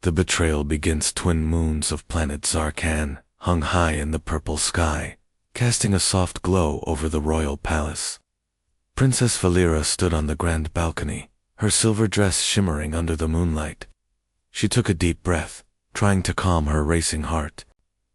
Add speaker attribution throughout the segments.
Speaker 1: The betrayal begins. Twin moons of planet Zarkan hung high in the purple sky, casting a soft glow over the royal palace. Princess Valera stood on the grand balcony, her silver dress shimmering under the moonlight. She took a deep breath, trying to calm her racing heart.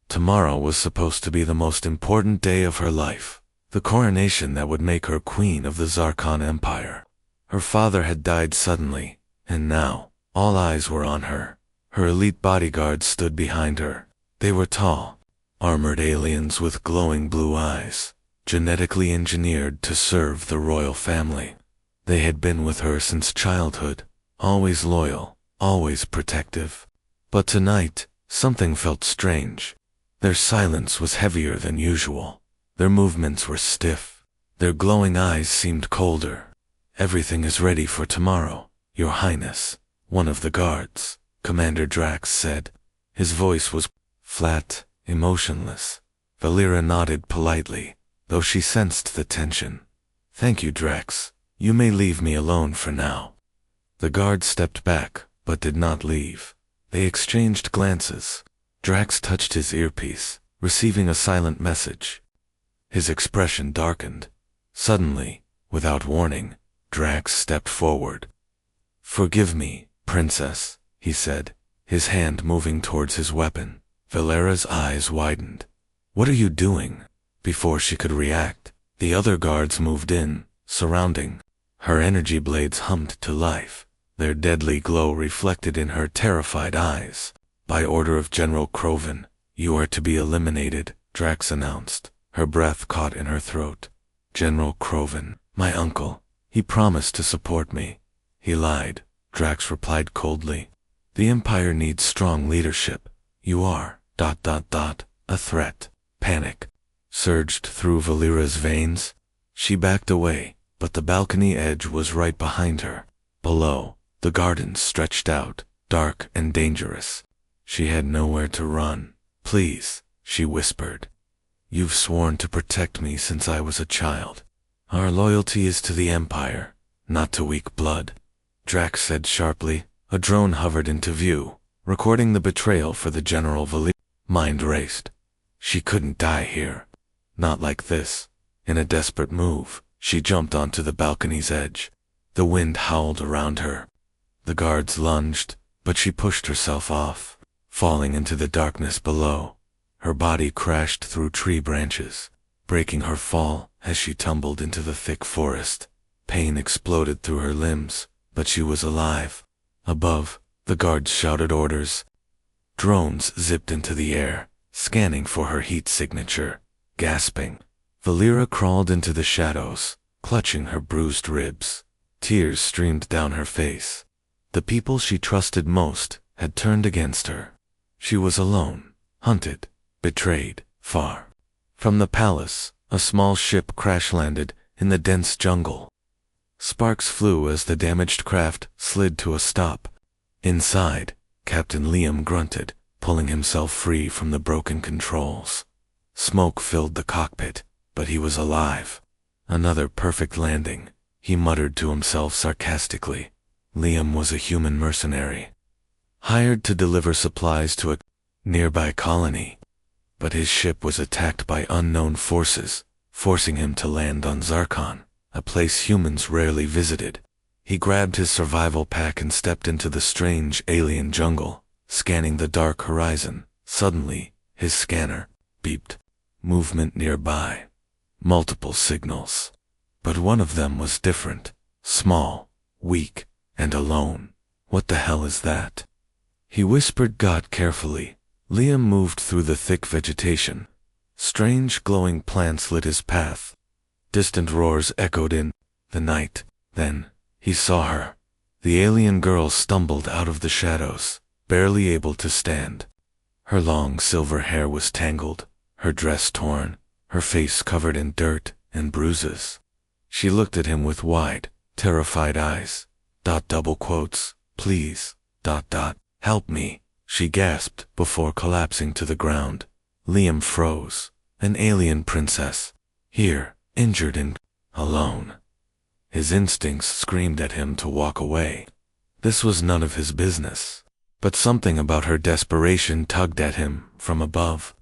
Speaker 1: Tomorrow was supposed to be the most important day of her life, the coronation that would make her queen of the Zarkan Empire. Her father had died suddenly, and now, all eyes were on her. Her elite bodyguards stood behind her. They were tall, armored aliens with glowing blue eyes, genetically engineered to serve the royal family. They had been with her since childhood, always loyal, always protective. But tonight, something felt strange. Their silence was heavier than usual. Their movements were stiff. Their glowing eyes seemed colder. "Everything is ready for tomorrow, Your Highness," one of the guards, Commander Drax, said. His voice was flat, emotionless. Valera nodded politely, though she sensed the tension. "Thank you, Drax. You may leave me alone for now." The guard stepped back, but did not leave. They exchanged glances. Drax touched his earpiece, receiving a silent message. His expression darkened. Suddenly, without warning, Drax stepped forward. "Forgive me, Princess," he said, his hand moving towards his weapon. Valera's eyes widened. "What are you doing?" Before she could react, the other guards moved in, surrounding. Her energy blades hummed to life, their deadly glow reflected in her terrified eyes. "By order of General Croven, you are to be eliminated," Drax announced. Her breath caught in her throat. "General Croven, my uncle. He promised to support me." "He lied," Drax replied coldly. "The Empire needs strong leadership. You are, ... a threat." Panic surged through Valera's veins. She backed away, but the balcony edge was right behind her. Below, the gardens stretched out, dark and dangerous. She had nowhere to run. "Please," she whispered. "You've sworn to protect me since I was a child. Our loyalty is to the Empire, not to weak blood," Drax said sharply. A drone hovered into view, recording the betrayal for the General. Valera's mind raced. She couldn't die here. Not like this. In a desperate move, she jumped onto the balcony's edge. The wind howled around her. The guards lunged, but she pushed herself off, falling into the darkness below. Her body crashed through tree branches, breaking her fall as she tumbled into the thick forest. Pain exploded through her limbs, but she was alive. Above, the guards shouted orders. Drones zipped into the air, scanning for her heat signature. Gasping, Valera crawled into the shadows, clutching her bruised ribs. Tears streamed down her face. The people she trusted most had turned against her. She was alone, hunted, betrayed. Far from the palace, a small ship crash-landed in the dense jungle. Sparks flew as the damaged craft slid to a stop. Inside, Captain Liam grunted, pulling himself free from the broken controls. Smoke filled the cockpit, but he was alive. "Another perfect landing," he muttered to himself sarcastically. Liam was a human mercenary, hired to deliver supplies to a nearby colony. But his ship was attacked by unknown forces, forcing him to land on Zarkan, a place humans rarely visited. He grabbed his survival pack and stepped into the strange alien jungle, scanning the dark horizon. Suddenly, his scanner beeped. Movement nearby. Multiple signals. But one of them was different. Small, weak, and alone. "What the hell is that?" He whispered God carefully. Liam moved through the thick vegetation. Strange glowing plants lit his path. Distant roars echoed in the night. Then, he saw her. The alien girl stumbled out of the shadows, barely able to stand. Her long silver hair was tangled, her dress torn, her face covered in dirt and bruises. She looked at him with wide, terrified eyes. "Please, ... help me," she gasped before collapsing to the ground. Liam froze. An alien princess. Here, injured and alone. His instincts screamed at him to walk away. This was none of his business. but something about her desperation tugged at him from above.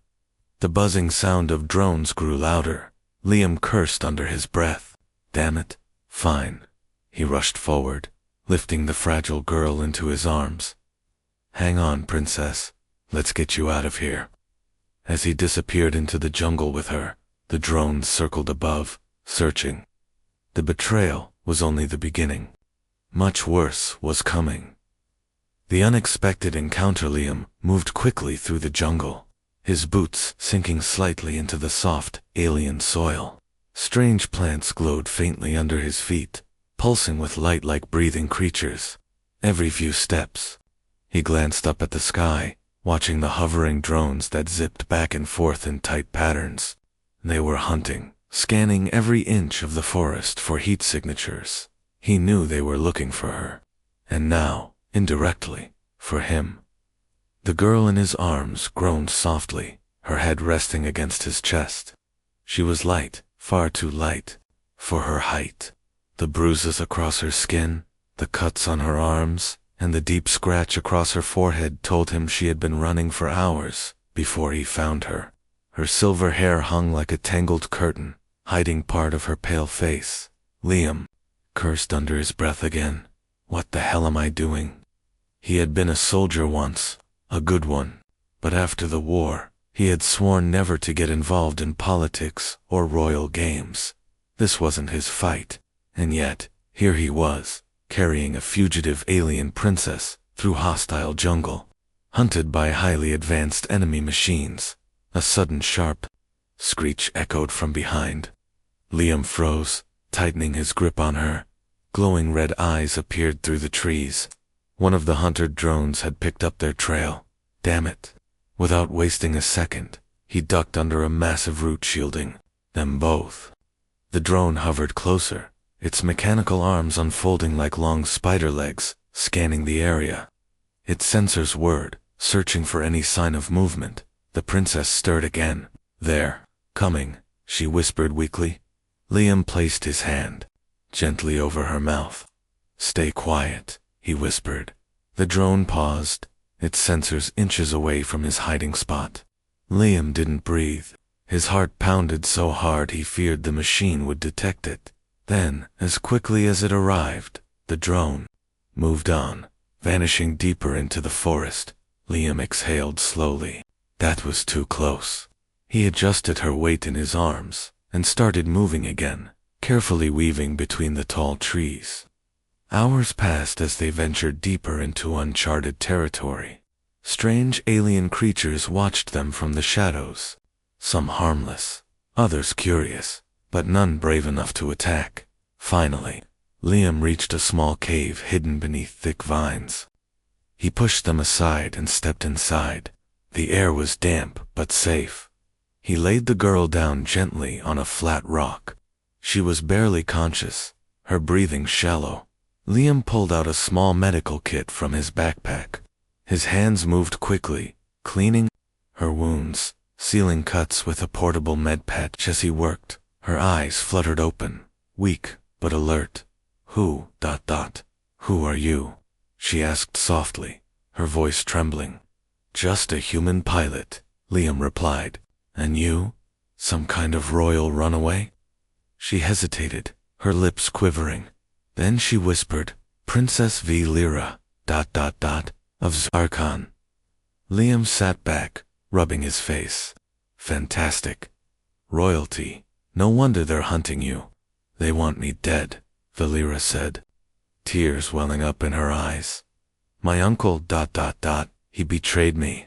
Speaker 1: The buzzing sound of drones grew louder. Liam cursed under his breath. Damn it. Fine. He rushed forward, lifting the fragile girl into his arms. Hang on, princess. Let's get you out of here. As he disappeared into the jungle with her, the drones circled above, searching. The betrayal was only the beginning. Much worse was coming. The unexpected encounter. Liam moved quickly through the jungle, his boots sinking slightly into the soft, alien soil. Strange plants glowed faintly under his feet, pulsing with light like breathing creatures. Every few steps, he glanced up at the sky, watching the hovering drones that zipped back and forth in tight patterns. They were hunting, scanning every inch of the forest for heat signatures. He knew they were looking for her. And now, indirectly, for him. The girl in his arms groaned softly, her head resting against his chest. She was light, far too light, for her height. The bruises across her skin, the cuts on her arms, and the deep scratch across her forehead told him she had been running for hours before he found her. Her silver hair hung like a tangled curtain, hiding part of her pale face. Liam cursed under his breath again. What the hell am I doing? He had been a soldier once, a good one, but after the war, he had sworn never to get involved in politics or royal games. This wasn't his fight, and yet, here he was, carrying a fugitive alien princess through hostile jungle, hunted by highly advanced enemy machines. A sudden sharp screech echoed from behind. Liam froze, tightening his grip on her. Glowing red eyes appeared through the trees. One of the hunted drones had picked up their trail. Damn it. Without wasting a second, he ducked under a massive root shielding them both. The drone hovered closer, its mechanical arms unfolding like long spider legs, scanning the area. Its sensors whirred, searching for any sign of movement. The princess stirred again. There. Coming, she whispered weakly. Liam placed his hand gently over her mouth. Stay quiet, he whispered. The drone paused, its sensors inches away from his hiding spot. Liam didn't breathe. His heart pounded so hard he feared the machine would detect it. Then, as quickly as it arrived, the drone moved on, vanishing deeper into the forest. Liam exhaled slowly. That was too close. He adjusted her weight in his arms and started moving again, carefully weaving between the tall trees. Hours passed as they ventured deeper into uncharted territory. Strange alien creatures watched them from the shadows, some harmless, others curious, but none brave enough to attack. Finally, Liam reached a small cave hidden beneath thick vines. He pushed them aside and stepped inside. The air was damp but safe. He laid the girl down gently on a flat rock. She was barely conscious, her breathing shallow. Liam pulled out a small medical kit from his backpack. His hands moved quickly, cleaning her wounds, sealing cuts with a portable med patch as he worked. Her eyes fluttered open, weak but alert. Who are you? She asked softly, her voice trembling. Just a human pilot, Liam replied. And you? Some kind of royal runaway? She hesitated, her lips quivering. Then she whispered, Princess V. Lyra, of Zarkon. Liam sat back, rubbing his face. Fantastic. Royalty. No wonder they're hunting you. They want me dead, Valera said, tears welling up in her eyes. My uncle, he betrayed me.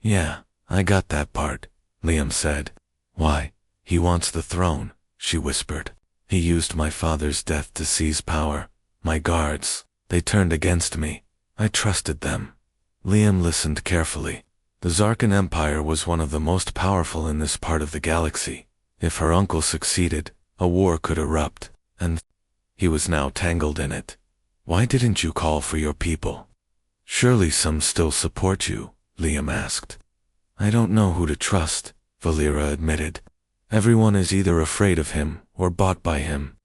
Speaker 1: Yeah, I got that part, Liam said. Why, he wants the throne, she whispered. He used my father's death to seize power. My guards, they turned against me. I trusted them. Liam listened carefully. The Zarkan Empire was one of the most powerful in this part of the galaxy. If her uncle succeeded, a war could erupt, and he was now tangled in it. Why didn't you call for your people? Surely some still support you, Liam asked. I don't know who to trust, Valera admitted. Everyone is either afraid of him or bought by him.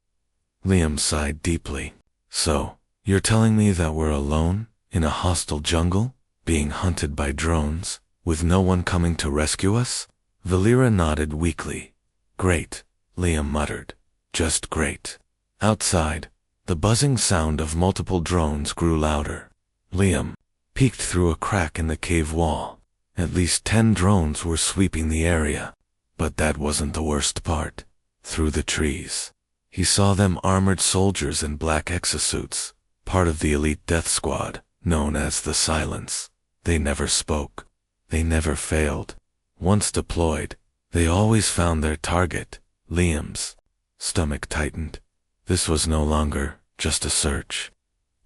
Speaker 1: Liam sighed deeply. So, you're telling me that we're alone, in a hostile jungle? Being hunted by drones, with no one coming to rescue us? Valera nodded weakly. Great, Liam muttered. Just great. Outside, the buzzing sound of multiple drones grew louder. Liam peeked through a crack in the cave wall. At least 10 drones were sweeping the area. But that wasn't the worst part. Through the trees, he saw them armored soldiers in black exosuits, part of the elite death squad, known as the Silence. They never spoke. They never failed. Once deployed, they always found their target. Liam's stomach tightened. This was no longer just a search.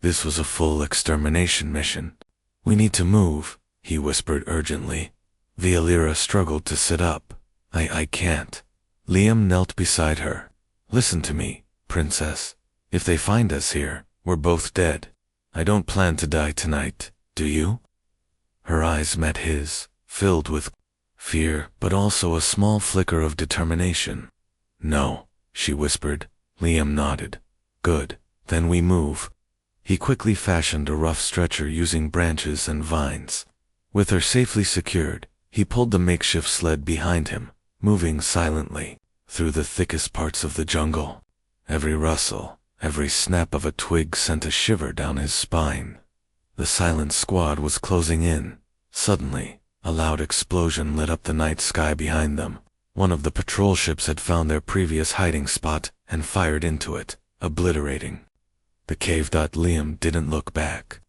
Speaker 1: This was a full extermination mission. We need to move, he whispered urgently. Valera struggled to sit up. I can't. Liam knelt beside her. Listen to me, princess. If they find us here, we're both dead. I don't plan to die tonight, do you? Her eyes met his, filled with fear, but also a small flicker of determination. No, she whispered. Liam nodded. Good, then we move. He quickly fashioned a rough stretcher using branches and vines. With her safely secured, he pulled the makeshift sled behind him, moving silently through the thickest parts of the jungle. Every rustle, every snap of a twig sent a shiver down his spine. The Silent Squad was closing in. Suddenly, a loud explosion lit up the night sky behind them. One of the patrol ships had found their previous hiding spot and fired into it, obliterating the cave. Liam didn't look back.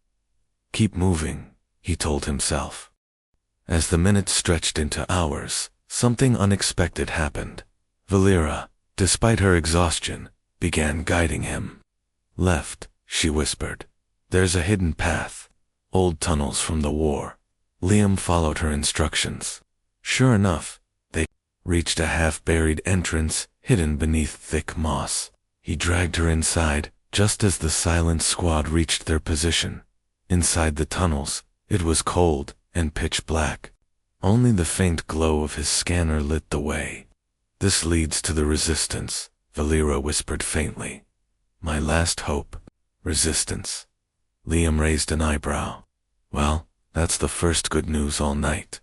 Speaker 1: Keep moving, he told himself. As the minutes stretched into hours, something unexpected happened. Valera, despite her exhaustion, began guiding him. Left, she whispered. There's a hidden path. Old tunnels from the war. Liam followed her instructions. Sure enough, they reached a half-buried entrance hidden beneath thick moss. He dragged her inside, just as the Silent Squad reached their position. Inside the tunnels, it was cold and pitch black. Only the faint glow of his scanner lit the way. This leads to the resistance, Valera whispered faintly. My last hope. Resistance. Liam raised an eyebrow. Well, that's the first good news all night.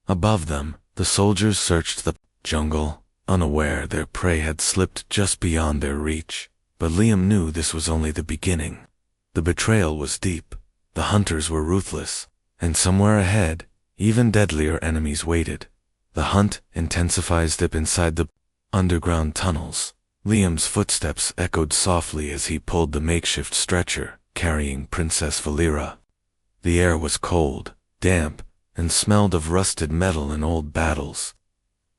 Speaker 1: Above them, the soldiers searched the jungle, unaware their prey had slipped just beyond their reach. But Liam knew this was only the beginning. The betrayal was deep, the hunters were ruthless, and somewhere ahead, even deadlier enemies waited. The hunt intensifies deep inside the underground tunnels. Liam's footsteps echoed softly as he pulled the makeshift stretcher, carrying Princess Valera. The air was cold, damp, and smelled of rusted metal and old battles.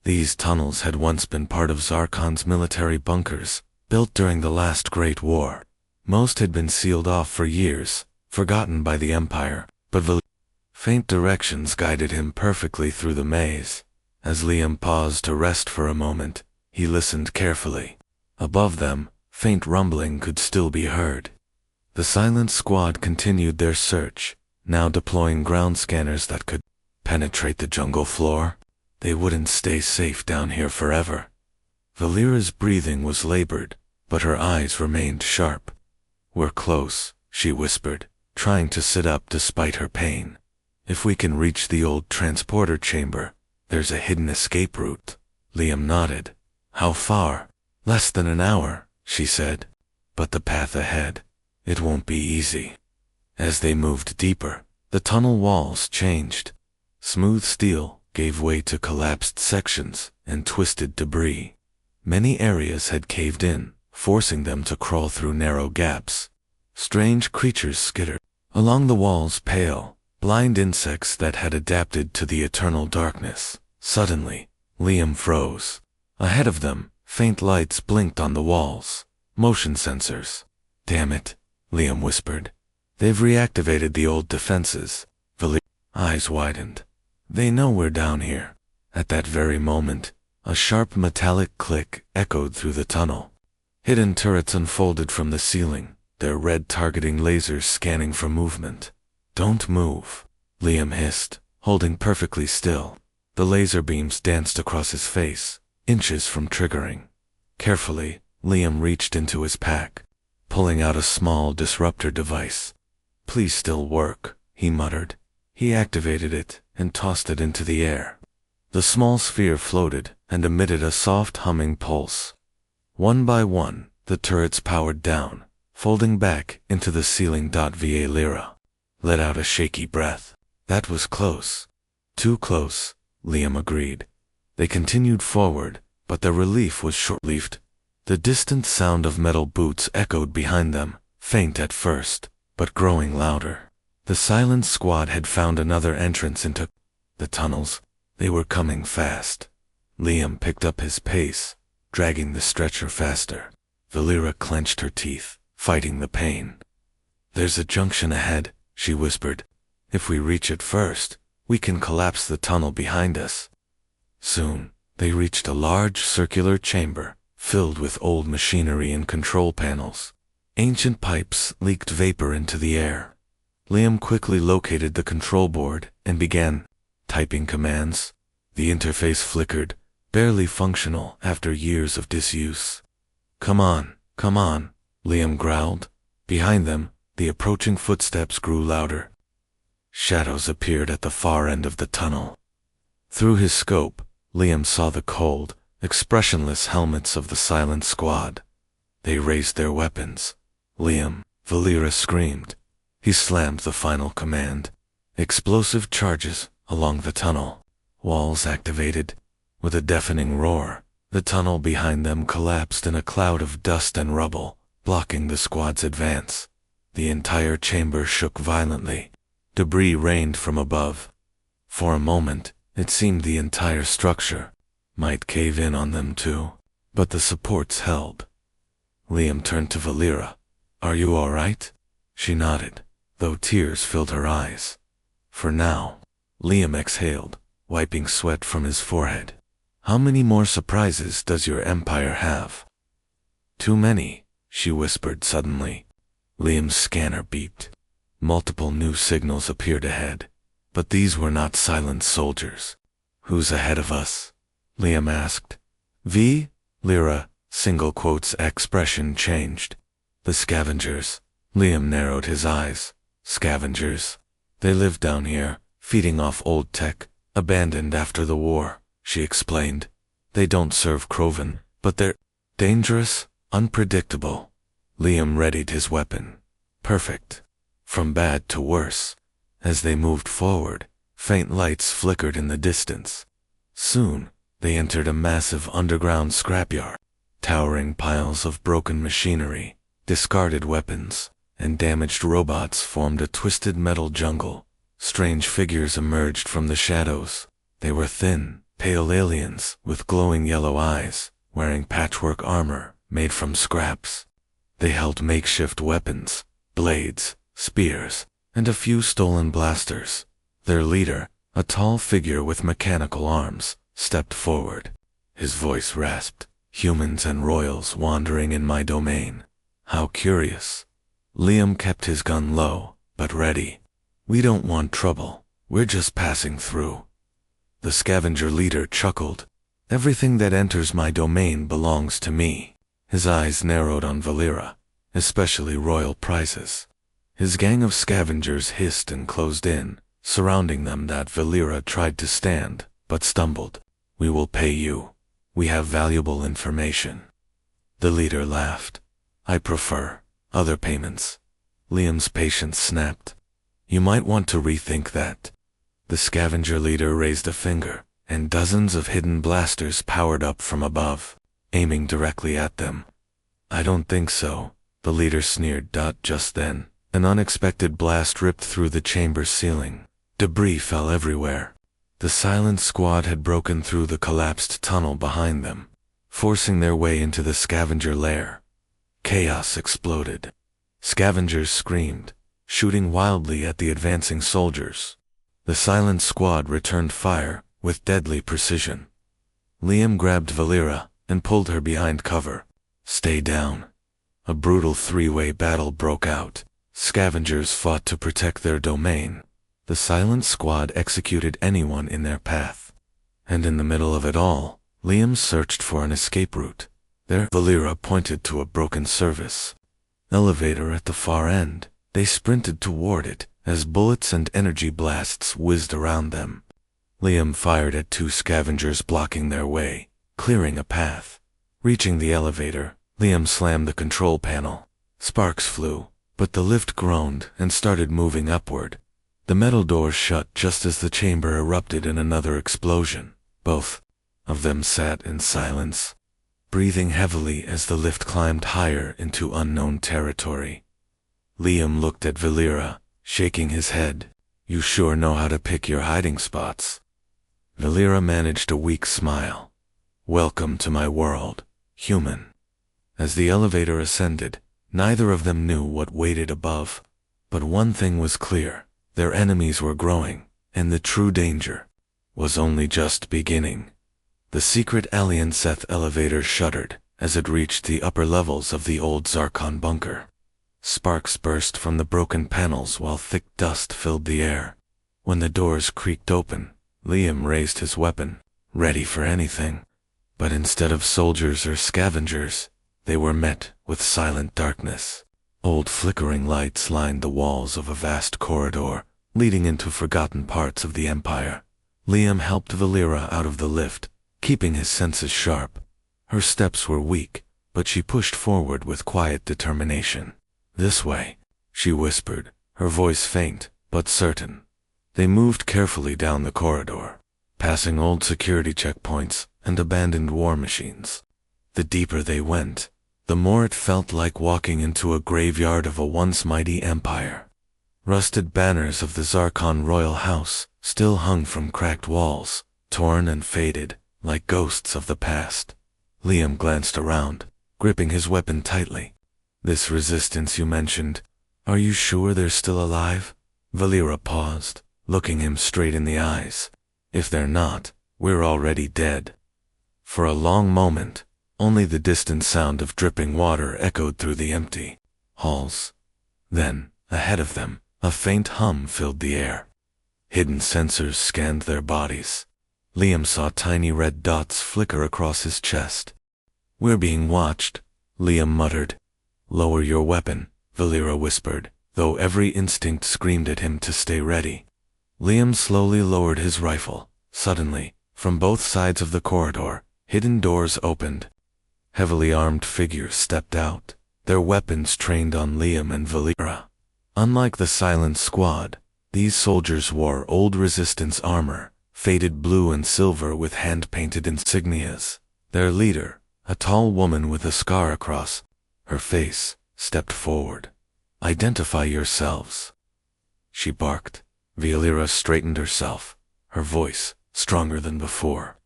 Speaker 1: These tunnels had once been part of Zarkon's military bunkers, built during the last Great War. Most had been sealed off for years, forgotten by the Empire, but faint directions guided him perfectly through the maze. As Liam paused to rest for a moment, he listened carefully. Above them, faint rumbling could still be heard. The Silent Squad continued their search, now deploying ground scanners that could penetrate the jungle floor. They wouldn't stay safe down here forever. Valera's breathing was labored, but her eyes remained sharp. We're close, she whispered, trying to sit up despite her pain. If we can reach the old transporter chamber, there's a hidden escape route. Liam nodded. How far? Less than an hour, she said. But the path ahead, it won't be easy. As they moved deeper, the tunnel walls changed. Smooth steel gave way to collapsed sections and twisted debris. Many areas had caved in, forcing them to crawl through narrow gaps. Strange creatures skittered along the walls, pale, blind insects that had adapted to the eternal darkness. Suddenly, Liam froze. Ahead of them, faint lights blinked on the walls. Motion sensors. Damn it, Liam whispered. They've reactivated the old defenses. Valera's eyes widened. They know we're down here. At that very moment, a sharp metallic click echoed through the tunnel. Hidden turrets unfolded from the ceiling, their red targeting lasers scanning for movement. Don't move, Liam hissed, holding perfectly still. The laser beams danced across his face, inches from triggering. Carefully, Liam reached into his pack, pulling out a small disruptor device. Please still work, he muttered. He activated it and tossed it into the air. The small sphere floated and emitted a soft humming pulse. One by one, the turrets powered down, folding back into the ceiling. Lyra let out a shaky breath. That was close. Too close, Liam agreed. They continued forward, but their relief was short-lived. The distant sound of metal boots echoed behind them, faint at first, but growing louder. The silent squad had found another entrance into the tunnels. They were coming fast. Liam picked up his pace, dragging the stretcher faster. Valera clenched her teeth, fighting the pain. "There's a junction ahead," she whispered. "If we reach it first, we can collapse the tunnel behind us." Soon, they reached a large circular chamber, filled with old machinery and control panels. Ancient pipes leaked vapor into the air. Liam quickly located the control board and began typing commands. The interface flickered, barely functional after years of disuse. Come on, Liam growled. Behind them, the approaching footsteps grew louder. Shadows appeared at the far end of the tunnel. Through his scope, Liam saw the cold, expressionless helmets of the silent squad. They raised their weapons. "Liam," Valera screamed. He slammed the final command. Explosive charges along the tunnel. Walls activated. With a deafening roar, the tunnel behind them collapsed in a cloud of dust and rubble, blocking the squad's advance. The entire chamber shook violently. Debris rained from above. For a moment, it seemed the entire structure might cave in on them too, but the supports held. Liam turned to Valera. "Are you all right?" She nodded, though tears filled her eyes. "For now." Liam exhaled, wiping sweat from his forehead. "How many more surprises does your empire have?" "Too many," she whispered suddenly. Liam's scanner beeped. Multiple new signals appeared ahead, but these were not silent soldiers. "Who's ahead of us?" Liam asked. Lyra, single quotes expression changed. "The scavengers." Liam narrowed his eyes. "Scavengers. They live down here, feeding off old tech, abandoned after the war," she explained. "They don't serve Krovan, but they're dangerous, unpredictable." Liam readied his weapon. Perfect. From bad to worse. As they moved forward, faint lights flickered in the distance. Soon, they entered a massive underground scrapyard. Towering piles of broken machinery, discarded weapons, and damaged robots formed a twisted metal jungle. Strange figures emerged from the shadows. They were thin, pale aliens with glowing yellow eyes, wearing patchwork armor made from scraps. They held makeshift weapons, blades, spears, and a few stolen blasters. Their leader, a tall figure with mechanical arms, stepped forward. His voice rasped. "Humans and royals wandering in my domain. How curious." Liam kept his gun low, but ready. "We don't want trouble. We're just passing through." The scavenger leader chuckled. "Everything that enters my domain belongs to me." His eyes narrowed on Valera, especially royal prizes. His gang of scavengers hissed and closed in, surrounding them. Valera tried to stand, but stumbled. "We will pay you. We have valuable information." The leader laughed. "I prefer other payments." Liam's patience snapped. "You might want to rethink that." The scavenger leader raised a finger, and dozens of hidden blasters powered up from above, aiming directly at them. "I don't think so," the leader sneered. Just then, an unexpected blast ripped through the chamber's ceiling. Debris fell everywhere. The silent squad had broken through the collapsed tunnel behind them, forcing their way into the scavenger lair. Chaos exploded. Scavengers screamed, shooting wildly at the advancing soldiers. The silent squad returned fire with deadly precision. Liam grabbed Valera and pulled her behind cover. "Stay down." A brutal three-way battle broke out. Scavengers fought to protect their domain. The silent squad executed anyone in their path. And in the middle of it all, Liam searched for an escape route. There, Valera pointed to a broken service elevator at the far end. They sprinted toward it as bullets and energy blasts whizzed around them. Liam fired at two scavengers blocking their way, clearing a path. Reaching the elevator, Liam slammed the control panel. Sparks flew, but the lift groaned and started moving upward. The metal doors shut just as the chamber erupted in another explosion. Both of them sat in silence, breathing heavily as the lift climbed higher into unknown territory. Liam looked at Valera, shaking his head. "You sure know how to pick your hiding spots." Valera managed a weak smile. "Welcome to my world, human." As the elevator ascended, neither of them knew what waited above. But one thing was clear: their enemies were growing, and the true danger was only just beginning. The secret alien Seth elevator shuddered as it reached the upper levels of the old Zarkon bunker. Sparks burst from the broken panels while thick dust filled the air. When the doors creaked open, Liam raised his weapon, ready for anything. But instead of soldiers or scavengers, they were met with silent darkness. Old flickering lights lined the walls of a vast corridor, leading into forgotten parts of the Empire. Liam helped Valera out of the lift, keeping his senses sharp. Her steps were weak, but she pushed forward with quiet determination. "This way," she whispered, her voice faint but certain. They moved carefully down the corridor, passing old security checkpoints and abandoned war machines. The deeper they went, the more it felt like walking into a graveyard of a once mighty empire. Rusted banners of the Zarkon royal house still hung from cracked walls, torn and faded, like ghosts of the past. Liam glanced around, gripping his weapon tightly. "This resistance you mentioned, are you sure they're still alive?" Valera paused, looking him straight in the eyes. "If they're not, we're already dead." For a long moment, only the distant sound of dripping water echoed through the empty halls. Then, ahead of them, a faint hum filled the air. Hidden sensors scanned their bodies. Liam saw tiny red dots flicker across his chest. "We're being watched," Liam muttered. "Lower your weapon," Valera whispered, though every instinct screamed at him to stay ready. Liam slowly lowered his rifle. Suddenly, from both sides of the corridor, hidden doors opened. Heavily armed figures stepped out, their weapons trained on Liam and Valera. Unlike the silent squad, these soldiers wore old resistance armor, faded blue and silver with hand-painted insignias. Their leader, a tall woman with a scar across her face, stepped forward. "Identify yourselves," she barked. Valera straightened herself, her voice stronger than before.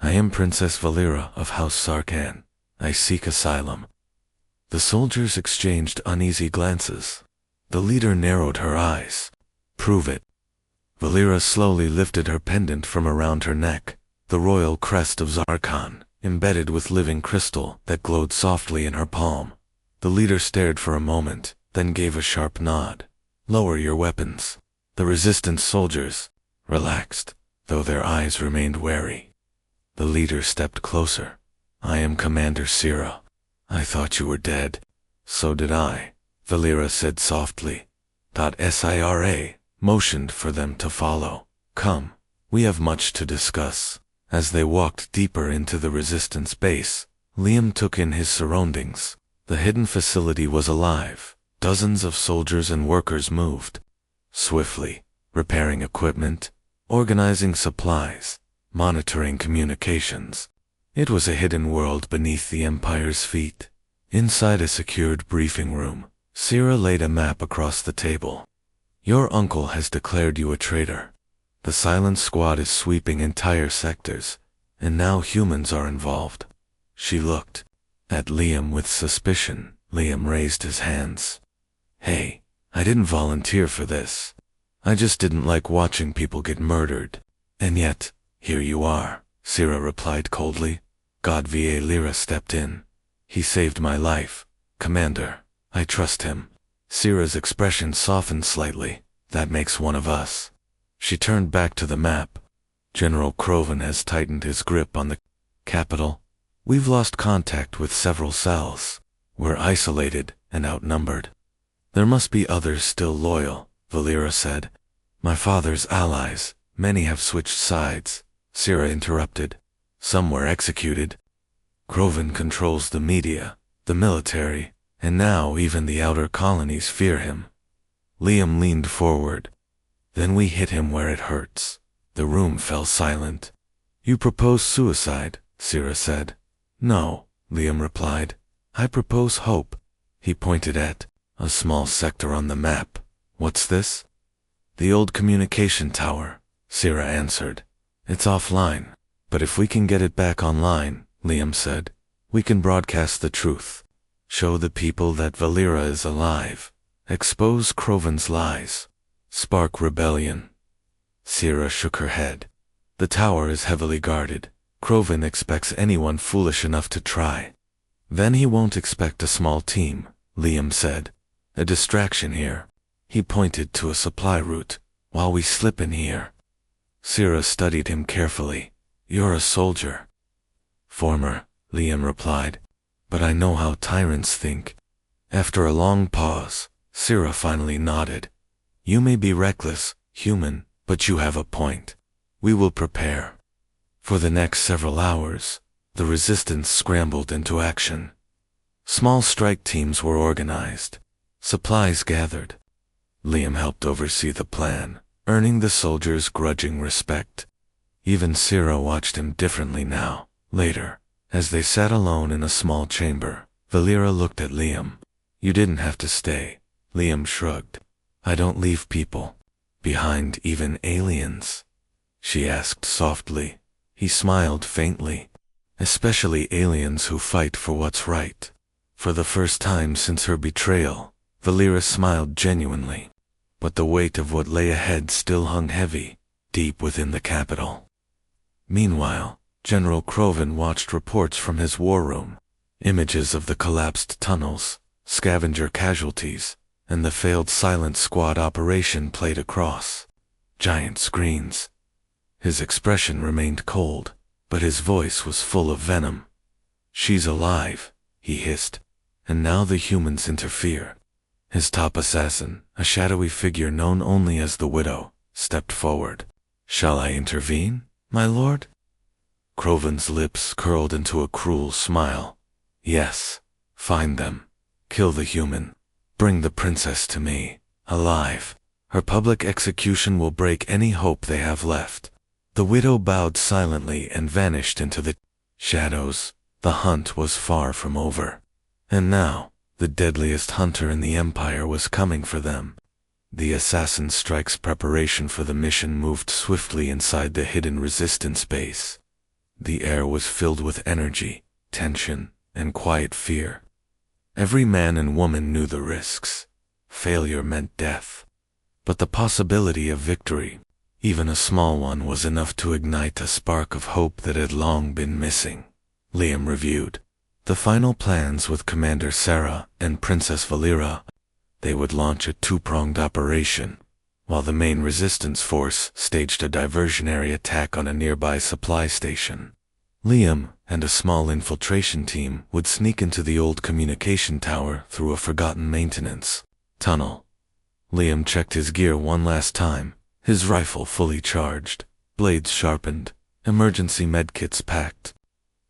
Speaker 1: "I am Princess Valera of House Sarkhan. I seek asylum." The soldiers exchanged uneasy glances. The leader narrowed her eyes. "Prove it." Valera slowly lifted her pendant from around her neck, the royal crest of Zarkon, embedded with living crystal that glowed softly in her palm. The leader stared for a moment, then gave a sharp nod. "Lower your weapons." The resistance soldiers relaxed, though their eyes remained wary. The leader stepped closer. "I am Commander Sira. I thought you were dead." "So did I," Valera said softly. Sira motioned for them to follow. "Come, we have much to discuss." As they walked deeper into the resistance base, Liam took in his surroundings. The hidden facility was alive. Dozens of soldiers and workers moved swiftly, repairing equipment, organizing supplies, monitoring communications. It was a hidden world beneath the Empire's feet. Inside a secured briefing room, Sira laid a map across the table. "Your uncle has declared you a traitor. The Silent Squad is sweeping entire sectors, and now humans are involved." She looked at Liam with suspicion. Liam raised his hands. "Hey, I didn't volunteer for this. I just didn't like watching people get murdered. And yet, here you are," Sira replied coldly. "God Va Lira stepped in. He saved my life. Commander, I trust him." Sira's expression softened slightly. "That makes one of us." She turned back to the map. "General Croven has tightened his grip on the capital. We've lost contact with several cells. We're isolated and outnumbered. There must be others still loyal, Valera said. My father's allies, many have switched sides, Sira interrupted. Some were executed. Kroven controls the media, the military, and now even the outer colonies fear him. Liam leaned forward. Then we hit him where it hurts. The room fell silent. You propose suicide, Sira said. No, Liam replied. I propose hope. He pointed at a small sector on the map. What's this? The old communication tower, Sira answered. It's offline, but if we can get it back online, Liam said, we can broadcast the truth. Show the people that Valera is alive. Expose Kroven's lies. Spark rebellion. Sira shook her head. The tower is heavily guarded. Kroven expects anyone foolish enough to try. Then he won't expect a small team, Liam said. A distraction here. He pointed to a supply route. While we slip in here. Sira studied him carefully. You're a soldier. Former, Liam replied. But I know how tyrants think. After a long pause, Sira finally nodded. You may be reckless, human, but you have a point. We will prepare. For the next several hours, the resistance scrambled into action. Small strike teams were organized. Supplies gathered. Liam helped oversee the plan, earning the soldiers grudging respect. Even Sira watched him differently now. Later, as they sat alone in a small chamber, Valera looked at Liam. You didn't have to stay. Liam shrugged. I don't leave people behind, even aliens. She asked softly. He smiled faintly. Especially aliens who fight for what's right. For the first time since her betrayal, Valera smiled genuinely. But the weight of what lay ahead still hung heavy, deep within the capital. Meanwhile, General Kroven watched reports from his war room. Images of the collapsed tunnels, scavenger casualties, and the failed silent squad operation played across giant screens. His expression remained cold, but his voice was full of venom. She's alive, he hissed, and now the humans interfere. His top assassin, a shadowy figure known only as the Widow, stepped forward. Shall I intervene, my lord? Kroven's lips curled into a cruel smile. Yes, find them. Kill the human. Bring the princess to me, alive. Her public execution will break any hope they have left. The widow bowed silently and vanished into the shadows. The hunt was far from over. And now, the deadliest hunter in the Empire was coming for them. The assassin strike's preparation for the mission moved swiftly inside the hidden resistance base. The air was filled with energy, tension, and quiet fear. Every man and woman knew the risks. Failure meant death. But the possibility of victory, even a small one, was enough to ignite a spark of hope that had long been missing. Liam reviewed the final plans with Commander Sarah and Princess Valera. They would launch a two-pronged operation, while the main resistance force staged a diversionary attack on a nearby supply station. Liam and a small infiltration team would sneak into the old communication tower through a forgotten maintenance tunnel. Liam checked his gear one last time, his rifle fully charged, blades sharpened, emergency medkits packed.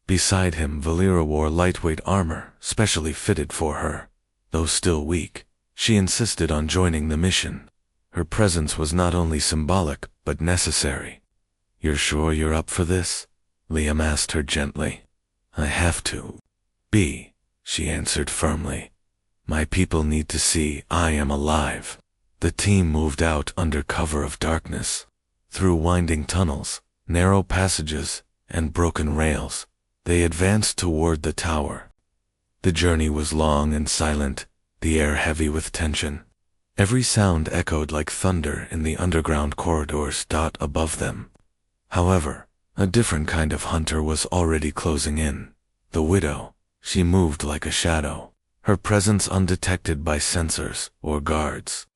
Speaker 1: Beside him, Valera wore lightweight armor, specially fitted for her. Though still weak, she insisted on joining the mission. Her presence was not only symbolic, but necessary. You're sure you're up for this? Liam asked her gently. I have to be, she answered firmly. My people need to see I am alive. The team moved out under cover of darkness. Through winding tunnels, narrow passages, and broken rails, they advanced toward the tower. The journey was long and silent, the air heavy with tension. Every sound echoed like thunder in the underground corridors above them. However, a different kind of hunter was already closing in. The widow. She moved like a shadow, her presence undetected by sensors or guards.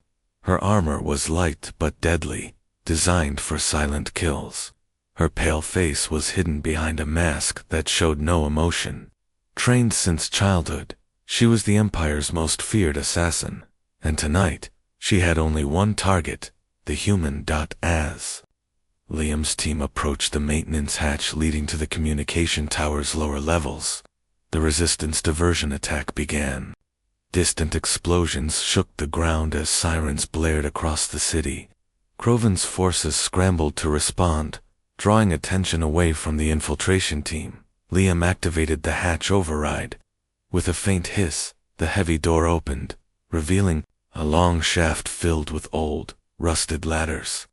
Speaker 1: Her armor was light but deadly, designed for silent kills. Her pale face was hidden behind a mask that showed no emotion. Trained since childhood, she was the Empire's most feared assassin, and tonight, She had only one target, the human. As Liam's team approached the maintenance hatch leading to the communication tower's lower levels, the resistance diversion attack began. Distant explosions shook the ground as sirens blared across the city. Croven's forces scrambled to respond, drawing attention away from the infiltration team. Liam activated the hatch override. With a faint hiss, the heavy door opened, revealing a long shaft filled with old, rusted ladders.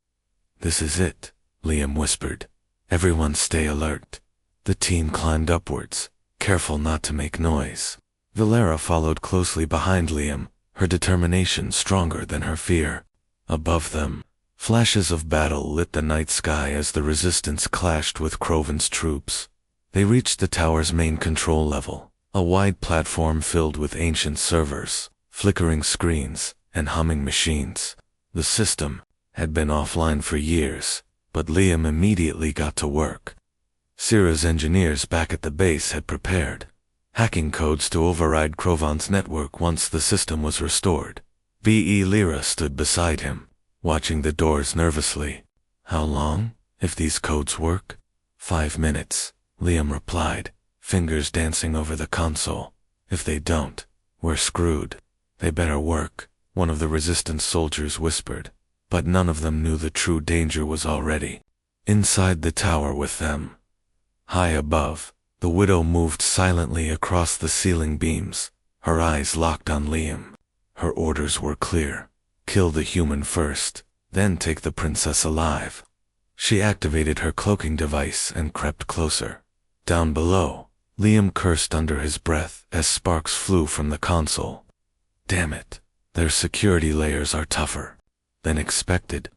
Speaker 1: "This is it," Liam whispered. "Everyone stay alert." The team climbed upwards, careful not to make noise. Valera followed closely behind Liam, her determination stronger than her fear. Above them, flashes of battle lit the night sky as the resistance clashed with Croven's troops. They reached the tower's main control level, a wide platform filled with ancient servers, flickering screens, and humming machines. The system had been offline for years, but Liam immediately got to work. Syrah's engineers back at the base had prepared hacking codes to override Crovan's network once the system was restored. V.E. Lyra stood beside him, watching the doors nervously. "How long, if these codes work?" 5 minutes, Liam replied, fingers dancing over the console. "If they don't, we're screwed." "They better work," one of the resistance soldiers whispered, but none of them knew the true danger was already inside the tower with them. High above, the widow moved silently across the ceiling beams, her eyes locked on Liam. Her orders were clear: kill the human first, then take the princess alive. She activated her cloaking device and crept closer. Down below, Liam cursed under his breath as sparks flew from the console. Damn it, their security layers are tougher than expected.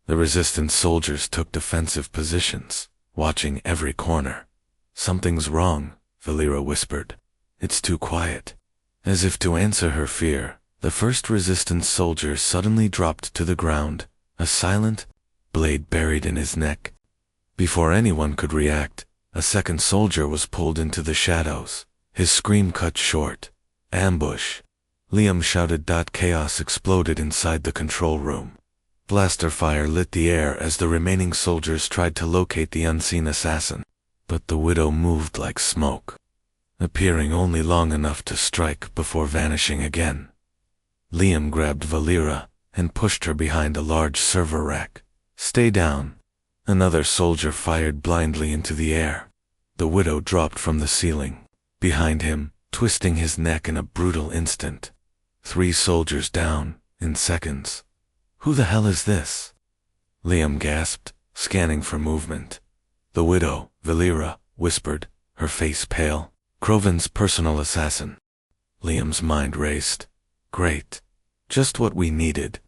Speaker 1: The resistance soldiers took defensive positions, watching every corner. "Something's wrong," Valera whispered. "It's too quiet." As if to answer her fear, the first resistance soldier suddenly dropped to the ground, a silent blade buried in his neck. Before anyone could react, a second soldier was pulled into the shadows, his scream cut short. "Ambush!" Liam shouted. Chaos exploded inside the control room. Blaster fire lit the air as the remaining soldiers tried to locate the unseen assassin. But the widow moved like smoke, appearing only long enough to strike before vanishing again. Liam grabbed Valera and pushed her behind a large server rack. "Stay down." Another soldier fired blindly into the air. The widow dropped from the ceiling, behind him, twisting his neck in a brutal instant. 3 soldiers down, in seconds. "Who the hell is this?" Liam gasped, scanning for movement. "The widow," Valera whispered, her face pale. "Crovan's personal assassin." Liam's mind raced. Great. Just what we needed.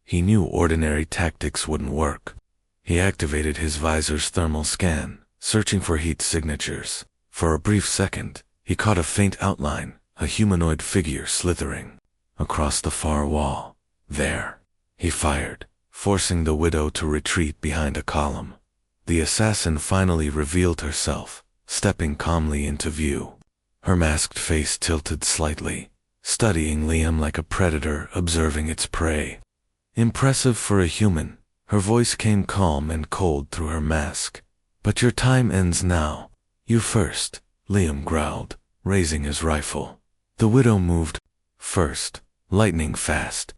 Speaker 1: He knew ordinary tactics wouldn't work. He activated his visor's thermal scan, searching for heat signatures. For a brief second, he caught a faint outline, a humanoid figure slithering across the far wall. There. He fired, forcing the widow to retreat behind a column. The assassin finally revealed herself, stepping calmly into view. Her masked face tilted slightly, studying Liam like a predator observing its prey. Impressive for a human, her voice came calm and cold through her mask. "But your time ends now. You first," Liam growled, raising his rifle. The widow moved first, lightning fast.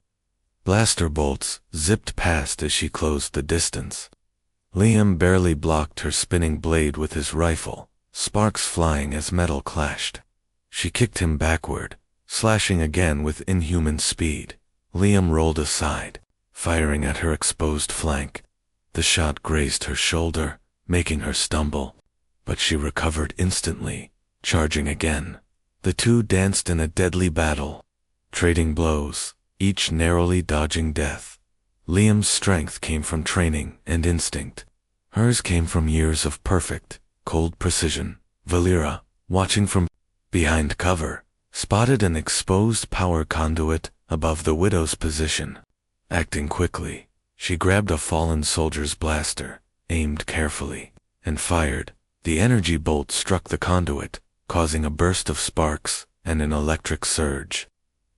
Speaker 1: Blaster bolts zipped past as she closed the distance. Liam barely blocked her spinning blade with his rifle, sparks flying as metal clashed. She kicked him backward, slashing again with inhuman speed. Liam rolled aside, firing at her exposed flank. The shot grazed her shoulder, making her stumble, but she recovered instantly, charging again. The two danced in a deadly battle, trading blows, each narrowly dodging death. Liam's strength came from training and instinct. Hers came from years of perfect, cold precision. Valera, watching from behind cover, spotted an exposed power conduit above the widow's position. Acting quickly, she grabbed a fallen soldier's blaster, aimed carefully, and fired. The energy bolt struck the conduit, causing a burst of sparks and an electric surge.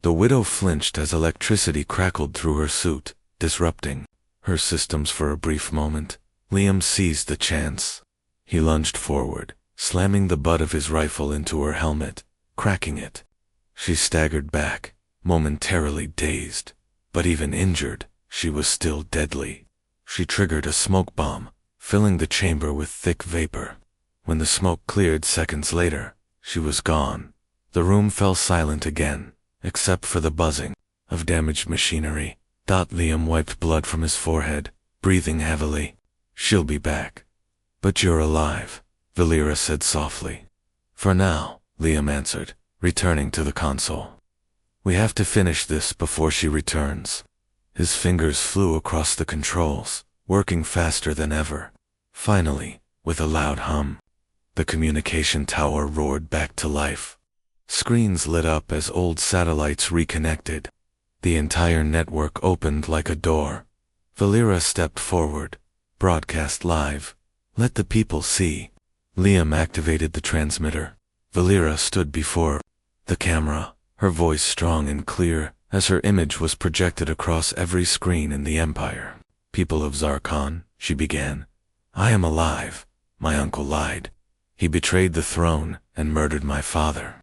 Speaker 1: The widow flinched as electricity crackled through her suit, disrupting her systems for a brief moment. Liam seized the chance. He lunged forward, slamming the butt of his rifle into her helmet, cracking it. She staggered back, momentarily dazed, but even injured, she was still deadly. She triggered a smoke bomb, filling the chamber with thick vapor. When the smoke cleared seconds later, she was gone. The room fell silent again, except for the buzzing of damaged machinery. Liam wiped blood from his forehead, breathing heavily. "She'll be back." "But you're alive," Valera said softly. "For now," Liam answered, returning to the console. "We have to finish this before she returns." His fingers flew across the controls, working faster than ever. Finally, with a loud hum, the communication tower roared back to life. Screens lit up as old satellites reconnected. The entire network opened like a door. Valera stepped forward. "Broadcast live. Let the people see." Liam activated the transmitter. Valera stood before the camera, her voice strong and clear, as her image was projected across every screen in the Empire. "People of Zarkon," she began, "I am alive. My uncle lied. He betrayed the throne and murdered my father.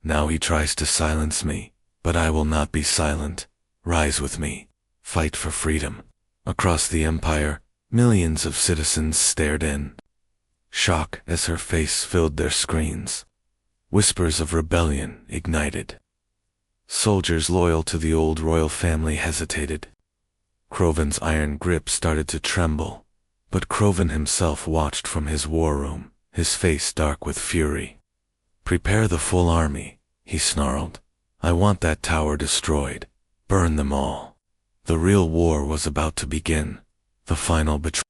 Speaker 1: Now he tries to silence me, but I will not be silent. Rise with me. Fight for freedom." Across the Empire, millions of citizens stared in shock as her face filled their screens. Whispers of rebellion ignited. Soldiers loyal to the old royal family hesitated. Croven's iron grip started to tremble, but Croven himself watched from his war room, his face dark with fury. "Prepare the full army," he snarled. "I want that tower destroyed. Burn them all." The real war was about to begin. The final broadcast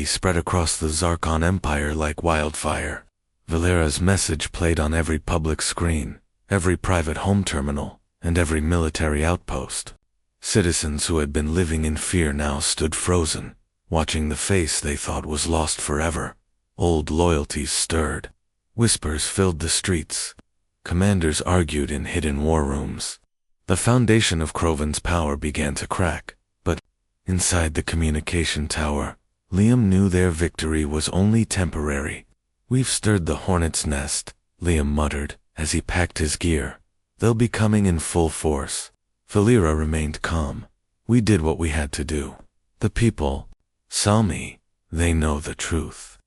Speaker 1: spread across the Zarkon Empire like wildfire. Valera's message played on every public screen, every private home terminal, and every military outpost. Citizens who had been living in fear now stood frozen, watching the face they thought was lost forever. Old loyalties stirred. Whispers filled the streets. Commanders argued in hidden war rooms. The foundation of Croven's power began to crack, but inside the communication tower, Liam knew their victory was only temporary. "We've stirred the hornet's nest," Liam muttered as he packed his gear. "They'll be coming in full force." Valera remained calm. "We did what we had to do. The people saw me. They know the truth."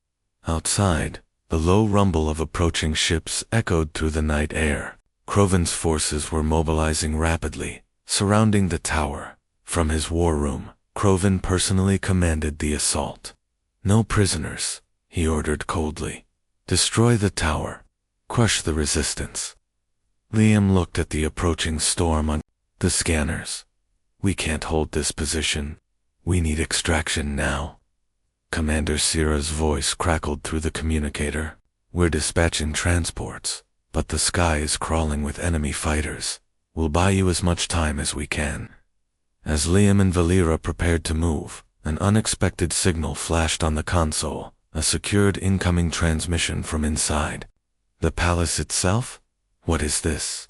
Speaker 1: Outside, the low rumble of approaching ships echoed through the night air. Croven's forces were mobilizing rapidly, surrounding the tower. From his war room, Croven personally commanded the assault. "No prisoners," he ordered coldly. "Destroy the tower. Crush the resistance." Liam looked at the approaching storm on the scanners. "We can't hold this position. We need extraction now." Commander Sierra's voice crackled through the communicator. "We're dispatching transports, but the sky is crawling with enemy fighters. We'll buy you as much time as we can." As Liam and Valera prepared to move, an unexpected signal flashed on the console, a secured incoming transmission from inside. "The palace itself? What is this?"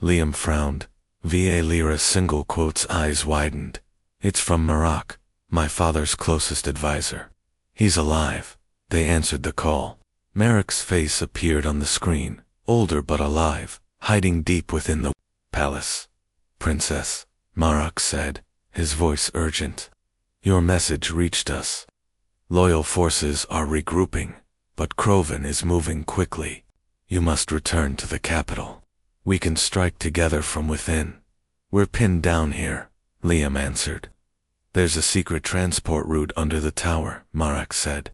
Speaker 1: Liam frowned. Valera's single quote's eyes widened. "It's from Marak, my father's closest advisor. He's alive." They answered the call. Marak's face appeared on the screen, older but alive, hiding deep within the palace. "Princess," Marak said, his voice urgent. "Your message reached us. Loyal forces are regrouping, but Croven is moving quickly. You must return to the capital. We can strike together from within." "We're pinned down here," Liam answered. "There's a secret transport route under the tower," Marak said.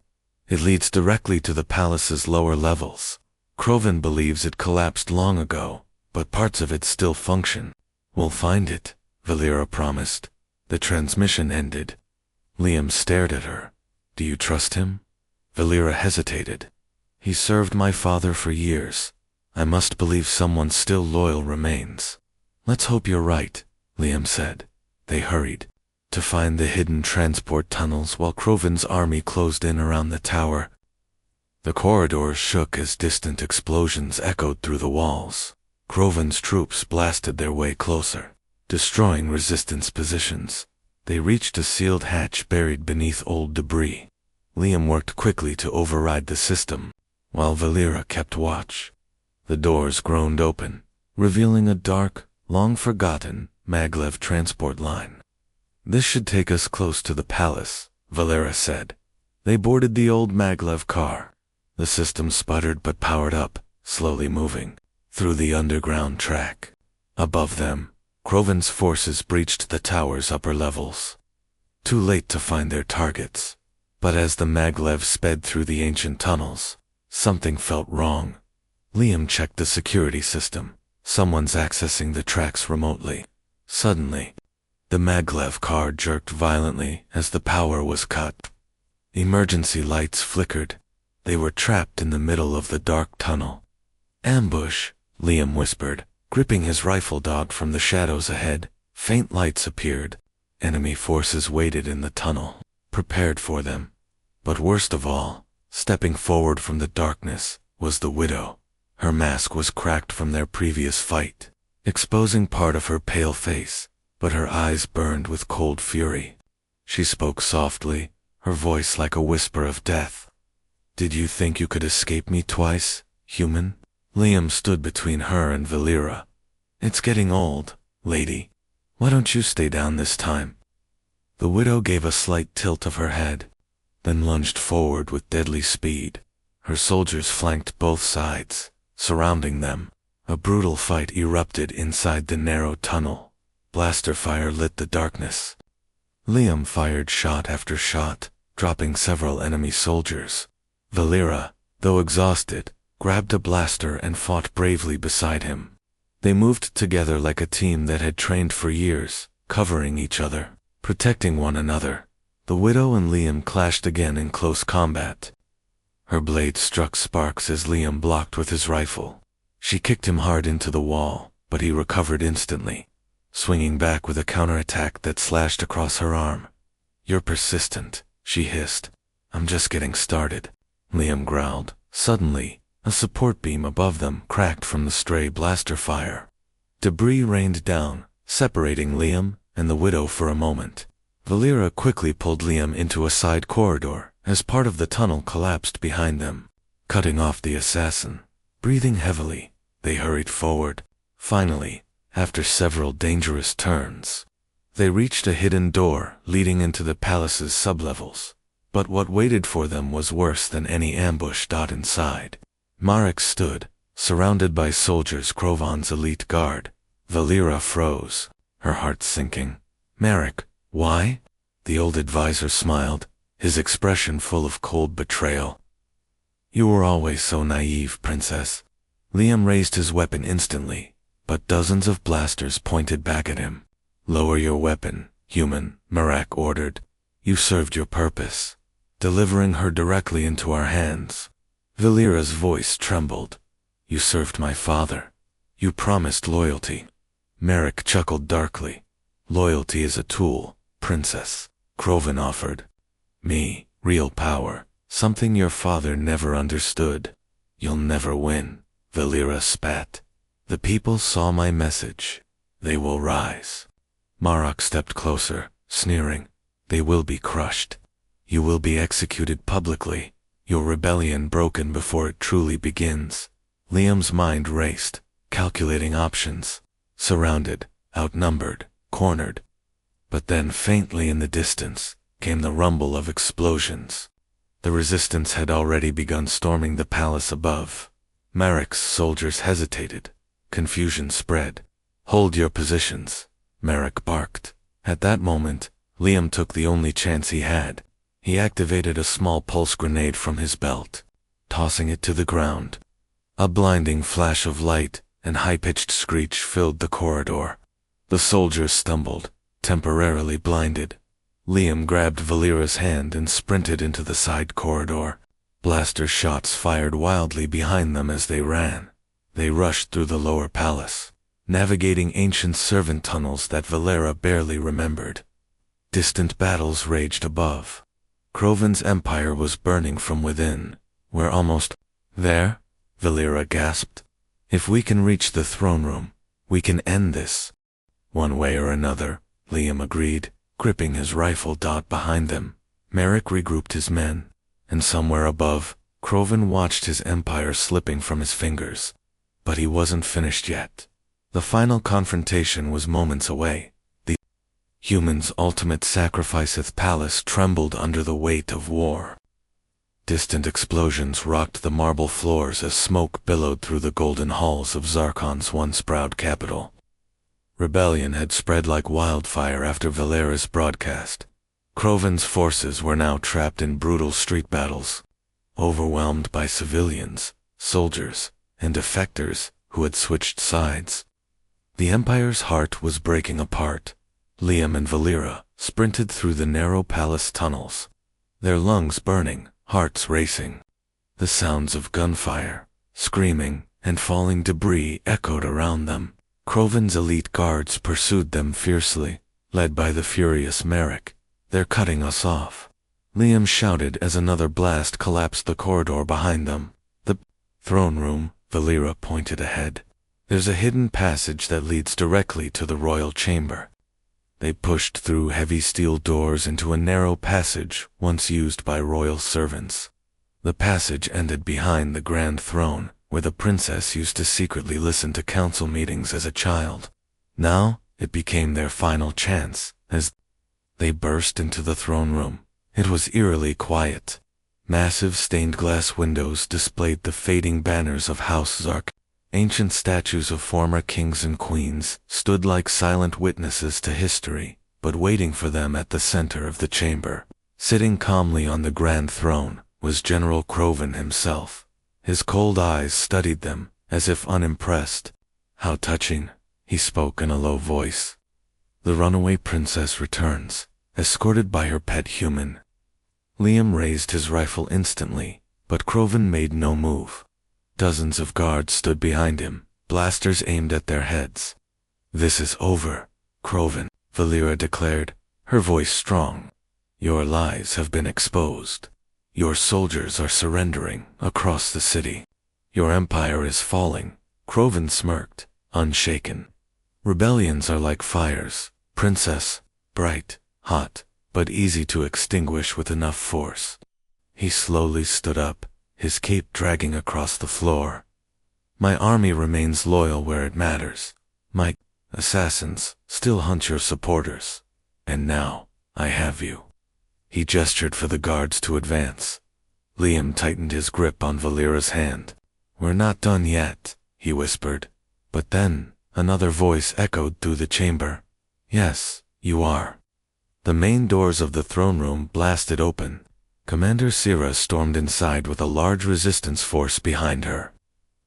Speaker 1: "It leads directly to the palace's lower levels. Croven believes it collapsed long ago, but parts of it still function." "We'll find it," Valera promised. The transmission ended. Liam stared at her. "Do you trust him?" Valera hesitated. "He served my father for years. I must believe someone still loyal remains." "Let's hope you're right," Liam said. They hurried to find the hidden transport tunnels while Croven's army closed in around the tower. The corridors shook as distant explosions echoed through the walls. Croven's troops blasted their way closer, destroying resistance positions. They reached a sealed hatch buried beneath old debris. Liam worked quickly to override the system, while Valera kept watch. The doors groaned open, revealing a dark, long-forgotten maglev transport line. "This should take us close to the palace," Valera said. They boarded the old maglev car. The system sputtered but powered up, slowly moving through the underground track. Above them, Croven's forces breached the tower's upper levels. Too late to find their targets. But as the maglev sped through the ancient tunnels, something felt wrong. Liam checked the security system. Someone's accessing the tracks remotely. Suddenly, the maglev car jerked violently as the power was cut. Emergency lights flickered. They were trapped in the middle of the dark tunnel. "Ambush," Liam whispered, gripping his rifle dot from the shadows ahead. Faint lights appeared. Enemy forces waited in the tunnel, prepared for them. But worst of all, stepping forward from the darkness, was the widow. Her mask was cracked from their previous fight, exposing part of her pale face, but her eyes burned with cold fury. She spoke softly, her voice like a whisper of death. "Did you think you could escape me twice, human?" Liam stood between her and Valera. "It's getting old, lady. Why don't you stay down this time?" The widow gave a slight tilt of her head, then lunged forward with deadly speed. Her soldiers flanked both sides, surrounding them. A brutal fight erupted inside the narrow tunnel. Blaster fire lit the darkness. Liam fired shot after shot, dropping several enemy soldiers. Valera, though exhausted, grabbed a blaster and fought bravely beside him. They moved together like a team that had trained for years, covering each other, protecting one another. The widow and Liam clashed again in close combat. Her blade struck sparks as Liam blocked with his rifle. She kicked him hard into the wall, but he recovered instantly, swinging back with a counterattack that slashed across her arm. "You're persistent," she hissed. "I'm just getting started," Liam growled. Suddenly, a support beam above them cracked from the stray blaster fire. Debris rained down, separating Liam and the widow for a moment. Valera quickly pulled Liam into a side corridor as part of the tunnel collapsed behind them, cutting off the assassin. Breathing heavily, they hurried forward. Finally, after several dangerous turns, they reached a hidden door leading into the palace's sublevels. But what waited for them was worse than any ambush. Inside, Marek stood, surrounded by soldiers Croven's elite guard. Valera froze, her heart sinking. "Marek, why?" The old advisor smiled, his expression full of cold betrayal. "You were always so naive, princess." Liam raised his weapon instantly, but dozens of blasters pointed back at him. "Lower your weapon, human," Marek ordered. "You served your purpose, delivering her directly into our hands." Valera's voice trembled. "You served my father. You promised loyalty." Marek chuckled darkly. "Loyalty is a tool, princess," Croven offered. "Me, real power, something your father never understood." "You'll never win," Valera spat. "The people saw my message. They will rise." Marek stepped closer, sneering. "They will be crushed. You will be executed publicly, your rebellion broken before it truly begins." Liam's mind raced, calculating options. Surrounded, outnumbered, cornered. But then faintly in the distance came the rumble of explosions. The resistance had already begun storming the palace above. Marek's soldiers hesitated. Confusion spread. "Hold your positions," Marek barked. At that moment, Liam took the only chance he had. He activated a small pulse grenade from his belt, tossing it to the ground. A blinding flash of light and high-pitched screech filled the corridor. The soldiers stumbled, temporarily blinded. Liam grabbed Valera's hand and sprinted into the side corridor. Blaster shots fired wildly behind them as they ran. They rushed through the lower palace, navigating ancient servant tunnels that Valera barely remembered. Distant battles raged above. Croven's empire was burning from within. "We're almost there," Valera gasped. If we can reach the throne room, we can end this. One way or another, Liam agreed, gripping his rifle. Behind them, Merrick regrouped his men, and somewhere above, Croven watched his empire slipping from his fingers. But he wasn't finished yet. The final confrontation was moments away. The humans' ultimate sacrificeth palace trembled under the weight of war. Distant explosions rocked the marble floors as smoke billowed through the golden halls of Zarkon's once proud capital. Rebellion had spread like wildfire after Valera's broadcast. Croven's forces were now trapped in brutal street battles, overwhelmed by civilians, soldiers, and defectors who had switched sides. The Empire's heart was breaking apart. Liam and Valera sprinted through the narrow palace tunnels, their lungs burning, hearts racing. The sounds of gunfire, screaming, and falling debris echoed around them. Croven's elite guards pursued them fiercely, led by the furious Merrick. "They're cutting us off," Liam shouted as another blast collapsed the corridor behind them. "The throne room," Valera pointed ahead. "There's a hidden passage that leads directly to the royal chamber." They pushed through heavy steel doors into a narrow passage once used by royal servants. The passage ended behind the grand throne, where the princess used to secretly listen to council meetings as a child. Now, it became their final chance. As they burst into the throne room, it was eerily quiet. Massive stained glass windows displayed the fading banners of House Zark. Ancient statues of former kings and queens stood like silent witnesses to history, but waiting for them at the center of the chamber. Sitting calmly on the grand throne was General Croven himself. His cold eyes studied them, as if unimpressed. "How touching," he spoke in a low voice. "The runaway princess returns, escorted by her pet human." Liam raised his rifle instantly, but Croven made no move. Dozens of guards stood behind him, blasters aimed at their heads. "This is over, Croven," Valera declared, her voice strong. "Your lies have been exposed. Your soldiers are surrendering across the city. Your empire is falling." Croven smirked, unshaken. "Rebellions are like fires, Princess, bright, hot, but easy to extinguish with enough force." He slowly stood up, his cape dragging across the floor. "My army remains loyal where it matters. My assassins still hunt your supporters. And now, I have you." He gestured for the guards to advance. Liam tightened his grip on Valera's hand. "We're not done yet," he whispered. But then, another voice echoed through the chamber. "Yes, you are." The main doors of the throne room blasted open. Commander Sira stormed inside with a large resistance force behind her.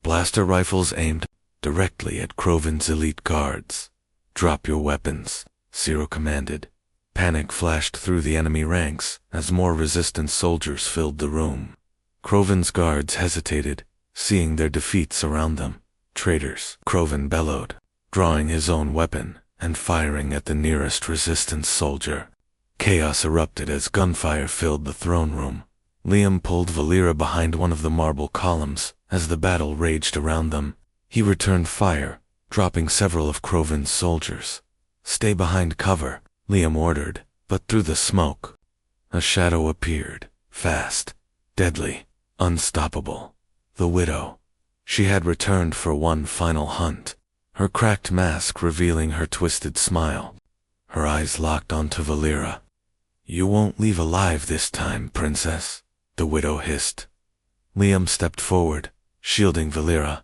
Speaker 1: Blaster rifles aimed directly at Croven's elite guards. "Drop your weapons," Sira commanded. Panic flashed through the enemy ranks as more resistance soldiers filled the room. Croven's guards hesitated, seeing their defeat surround them. "Traitors," Croven bellowed, drawing his own weapon and firing at the nearest resistance soldier. Chaos erupted as gunfire filled the throne room. Liam pulled Valera behind one of the marble columns as the battle raged around them. He returned fire, dropping several of Croven's soldiers. "Stay behind cover," Liam ordered, but through the smoke, a shadow appeared, fast, deadly, unstoppable. The widow. She had returned for one final hunt, her cracked mask revealing her twisted smile. Her eyes locked onto Valera. "You won't leave alive this time, Princess," the widow hissed. Liam stepped forward, shielding Valera.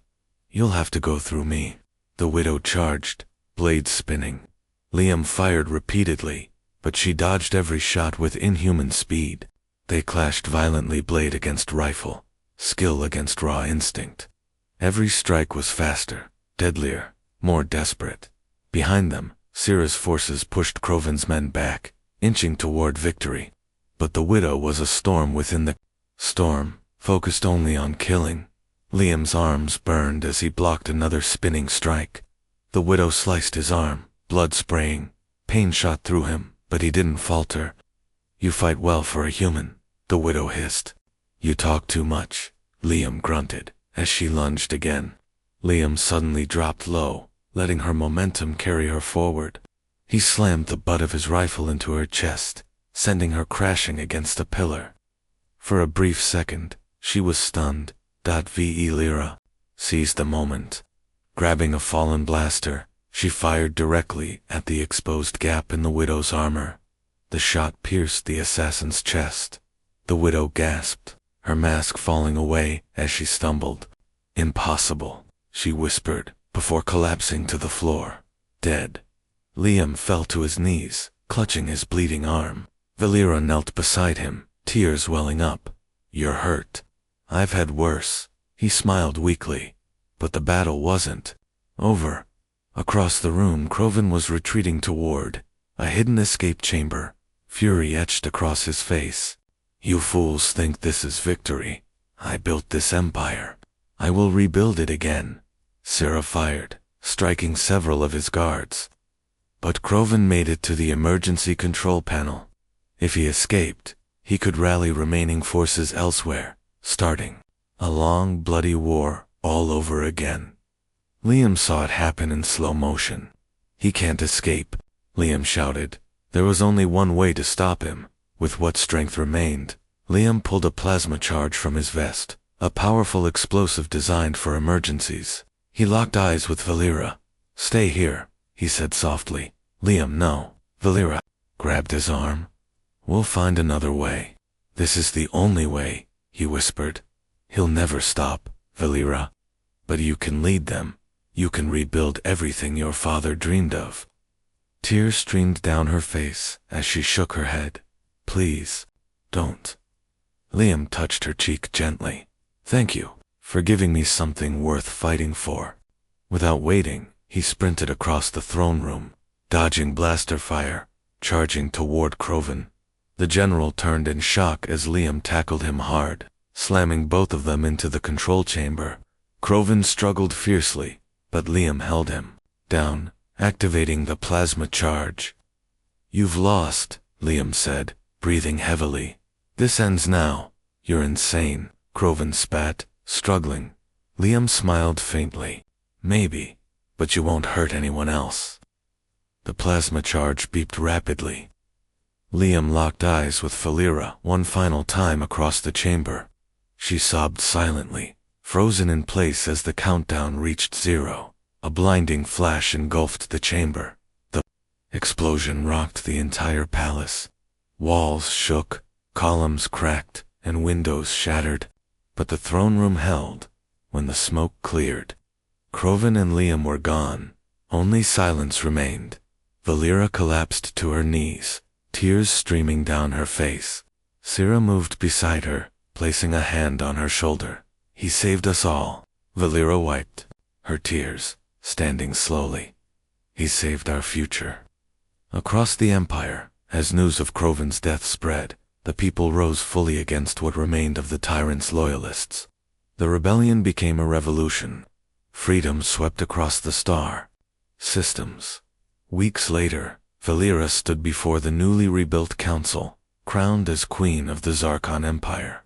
Speaker 1: "You'll have to go through me." The widow charged, blades spinning. Liam fired repeatedly, but she dodged every shot with inhuman speed. They clashed violently, blade against rifle, skill against raw instinct. Every strike was faster, deadlier, more desperate. Behind them, Sira's forces pushed Croven's men back, inching toward victory. But the widow was a storm within the storm, focused only on killing. Liam's arms burned as he blocked another spinning strike. The widow sliced his arm, blood spraying. Pain shot through him, but he didn't falter. "You fight well for a human," the widow hissed. "You talk too much," Liam grunted, as she lunged again. Liam suddenly dropped low, letting her momentum carry her forward. He slammed the butt of his rifle into her chest, sending her crashing against a pillar. For a brief second, she was stunned. V.E. Lyra seized the moment. Grabbing a fallen blaster, she fired directly at the exposed gap in the widow's armor. The shot pierced the assassin's chest. The widow gasped, her mask falling away as she stumbled. "Impossible," she whispered, before collapsing to the floor. Dead. Liam fell to his knees, clutching his bleeding arm. Valera knelt beside him, tears welling up. "You're hurt." "I've had worse." He smiled weakly. But the battle wasn't over. Across the room, Croven was retreating toward a hidden escape chamber, fury etched across his face. "You fools think this is victory. I built this empire. I will rebuild it again." Sarah fired, striking several of his guards. But Croven made it to the emergency control panel. If he escaped, he could rally remaining forces elsewhere, starting a long, bloody war all over again. Liam saw it happen in slow motion. "He can't escape," Liam shouted. There was only one way to stop him. With what strength remained, Liam pulled a plasma charge from his vest, a powerful explosive designed for emergencies. He locked eyes with Valera. "Stay here," he said softly. "Liam, no." Valera grabbed his arm. "We'll find another way." "This is the only way," he whispered. "He'll never stop, Valera. But you can lead them. You can rebuild everything your father dreamed of." Tears streamed down her face as she shook her head. "Please, don't." Liam touched her cheek gently. "Thank you for giving me something worth fighting for." Without waiting, he sprinted across the throne room, dodging blaster fire, charging toward Croven. The general turned in shock as Liam tackled him hard, slamming both of them into the control chamber. Croven struggled fiercely, but Liam held him down, activating the plasma charge. "You've lost," Liam said, breathing heavily. "This ends now." "You're insane," Croven spat, struggling. Liam smiled faintly. "Maybe, but you won't hurt anyone else." The plasma charge beeped rapidly. Liam locked eyes with Valera one final time across the chamber. She sobbed silently, frozen in place as the countdown reached 0. A blinding flash engulfed the chamber. The explosion rocked the entire palace. Walls shook, columns cracked, and windows shattered. But the throne room held. When the smoke cleared, Croven and Liam were gone. Only silence remained. Valera collapsed to her knees, tears streaming down her face. Sarah moved beside her, placing a hand on her shoulder. "He saved us all." Valera wiped her tears, standing slowly. "He saved our future." Across the empire, as news of Croven's death spread, the people rose fully against what remained of the tyrant's loyalists. The rebellion became a revolution. Freedom swept across the star systems. Weeks later, Valera stood before the newly rebuilt council, crowned as queen of the Zarkon Empire.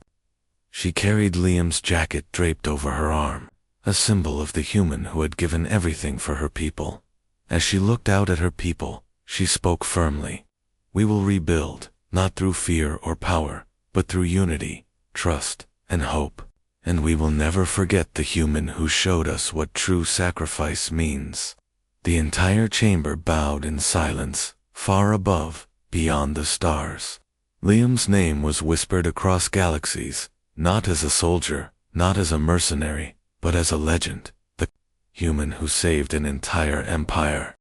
Speaker 1: She carried Liam's jacket draped over her arm, a symbol of the human who had given everything for her people. As she looked out at her people, she spoke firmly. "We will rebuild, not through fear or power, but through unity, trust, and hope. And we will never forget the human who showed us what true sacrifice means." The entire chamber bowed in silence, far above, beyond the stars. Liam's name was whispered across galaxies, not as a soldier, not as a mercenary, but as a legend, the human who saved an entire empire.